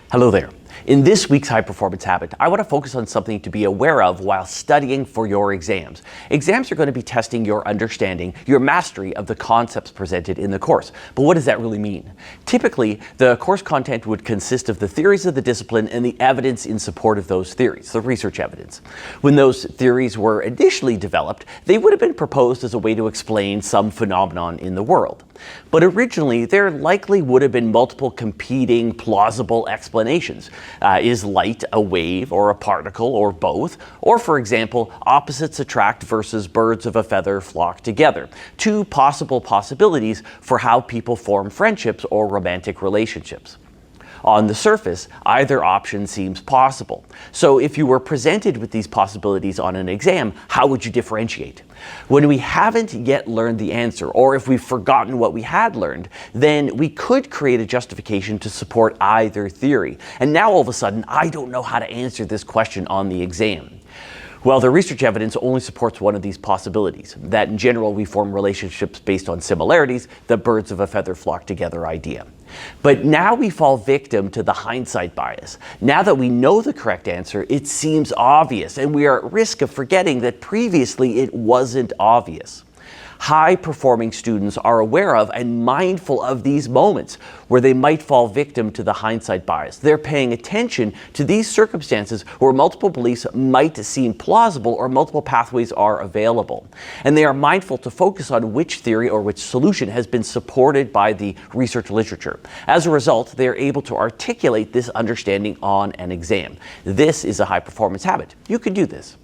Hello there. In this week's High Performance Habit, I want to focus on something to be aware of while studying for your exams. Exams are going to be testing your understanding, your mastery of the concepts presented in the course. But what does that really mean? Typically, the course content would consist of the theories of the discipline and the evidence in support of those theories, the research evidence. When those theories were initially developed, they would have been proposed as a way to explain some phenomenon in the world. But originally, there likely would have been multiple competing, plausible explanations. Is light a wave or a particle or both? Or, for example, opposites attract versus birds of a feather flock together. Two possible possibilities for how people form friendships or romantic relationships. On the surface, either option seems possible. So if you were presented with these possibilities on an exam, how would you differentiate? When we haven't yet learned the answer, or if we've forgotten what we had learned, then we could create a justification to support either theory. And now all of a sudden, I don't know how to answer this question on the exam. Well, the research evidence only supports one of these possibilities, that in general we form relationships based on similarities, the birds of a feather flock together idea. But now we fall victim to the hindsight bias. Now that we know the correct answer, it seems obvious, and we are at risk of forgetting that previously it wasn't obvious. High-performing students are aware of and mindful of these moments where they might fall victim to the hindsight bias. They're paying attention to these circumstances where multiple beliefs might seem plausible or multiple pathways are available. And they are mindful to focus on which theory or which solution has been supported by the research literature. As a result, they are able to articulate this understanding on an exam. This is a high-performance habit. You can do this.